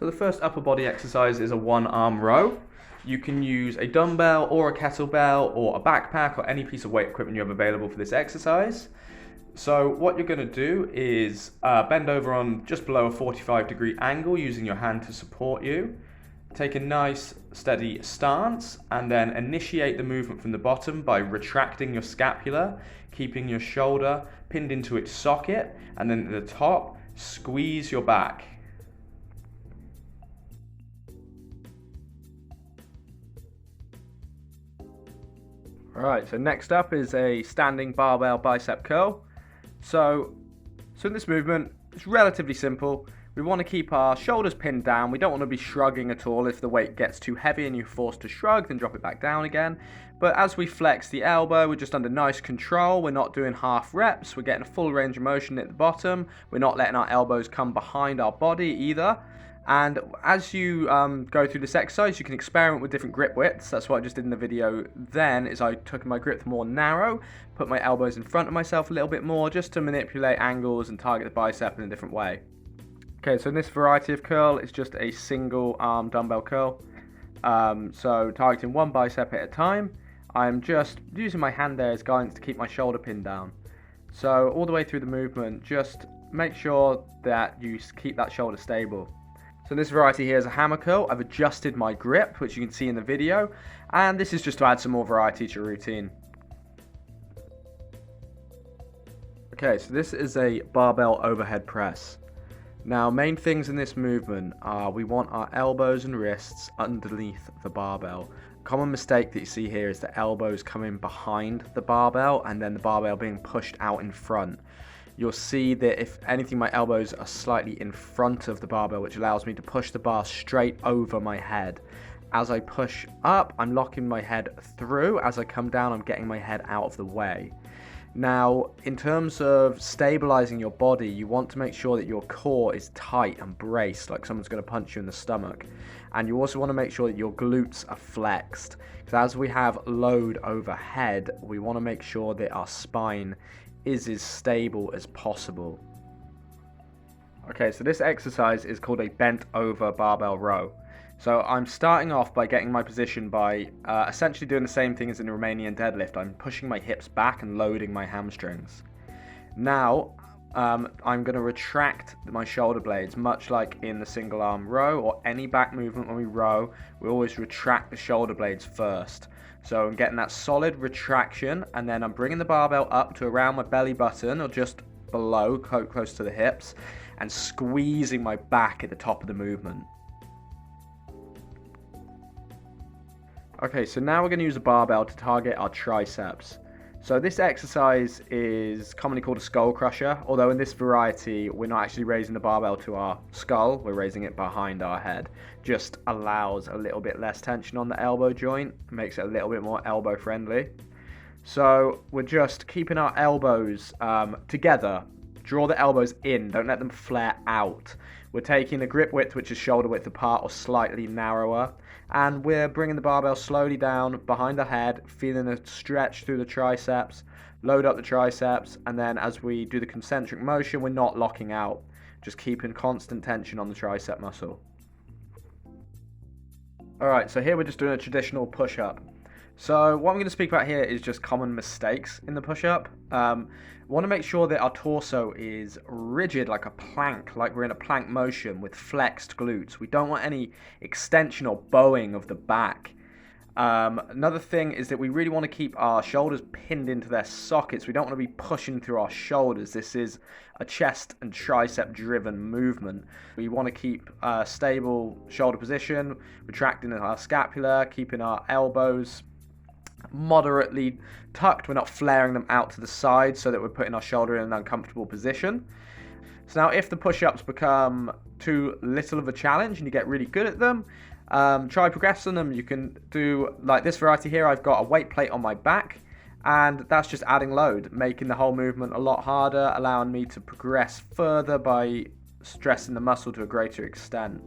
So the first upper body exercise is a one-arm row. You can use a dumbbell or a kettlebell or a backpack or any piece of weight equipment you have available for this exercise. So what you're going to do is bend over on just below a 45-degree angle using your hand to support you. Take a nice steady stance and then initiate the movement from the bottom by retracting your scapula, keeping your shoulder pinned into its socket, and then at the top, squeeze your back. Alright, so next up is a standing barbell bicep curl. So in this movement, it's relatively simple. We want to keep our shoulders pinned down. We don't want to be shrugging at all. If the weight gets too heavy and you're forced to shrug, then drop it back down again. But as we flex the elbow, we're just under nice control. We're not doing half reps. We're getting a full range of motion at the bottom. We're not letting our elbows come behind our body either. And as you go through this exercise, you can experiment with different grip widths. That's what I just did in the video then, is I took my grip more narrow, put my elbows in front of myself a little bit more, just to manipulate angles and target the bicep in a different way. Okay, so in this variety of curl, it's just a single arm dumbbell curl. So targeting one bicep at a time, I'm just using my hand there as guidance to keep my shoulder pinned down. So all the way through the movement, just make sure that you keep that shoulder stable. So this variety here is a hammer curl. I've adjusted my grip, which you can see in the video, and this is just to add some more variety to your routine. Okay, so this is a barbell overhead press. Now, main things in this movement are we want our elbows and wrists underneath the barbell. A common mistake that you see here is the elbows coming behind the barbell and then the barbell being pushed out in front. You'll see that if anything, my elbows are slightly in front of the barbell, which allows me to push the bar straight over my head. As I push up, I'm locking my head through. As I come down, I'm getting my head out of the way. Now, in terms of stabilizing your body, you want to make sure that your core is tight and braced, like someone's going to punch you in the stomach. And you also want to make sure that your glutes are flexed. Because as we have load overhead, we want to make sure that our spine is as stable as possible. Okay, so this exercise is called a bent over barbell row. So I'm starting off by getting my position by essentially doing the same thing as in the Romanian deadlift. I'm pushing my hips back and loading my hamstrings. Now, I'm going to retract my shoulder blades, much like in the single arm row or any back movement when we row, we always retract the shoulder blades first. So I'm getting that solid retraction, and then I'm bringing the barbell up to around my belly button or just below, close to the hips, and squeezing my back at the top of the movement. Okay, so now we're going to use a barbell to target our triceps. So this exercise is commonly called a skull crusher, although in this variety we're not actually raising the barbell to our skull, we're raising it behind our head. Just allows a little bit less tension on the elbow joint, makes it a little bit more elbow friendly. So we're just keeping our elbows together, draw the elbows in, don't let them flare out. We're taking the grip width, which is shoulder width apart or slightly narrower, and we're bringing the barbell slowly down behind the head, feeling a stretch through the triceps, load up the triceps, and then as we do the concentric motion, we're not locking out, just keeping constant tension on the tricep muscle. Alright, so here we're just doing a traditional push-up. So what I'm going to speak about here is just common mistakes in the push-up. We want to make sure that our torso is rigid like a plank, like we're in a plank motion with flexed glutes. We don't want any extension or bowing of the back. Another thing is that we really want to keep our shoulders pinned into their sockets. We don't want to be pushing through our shoulders. This is a chest and tricep driven movement. We want to keep a stable shoulder position, retracting our scapula, keeping our elbows moderately tucked. We're not flaring them out to the side so that we're putting our shoulder in an uncomfortable position. So now if the push-ups become too little of a challenge and you get really good at them, try progressing them. You can do like this variety here. I've got a weight plate on my back and that's just adding load, making the whole movement a lot harder, allowing me to progress further by stressing the muscle to a greater extent.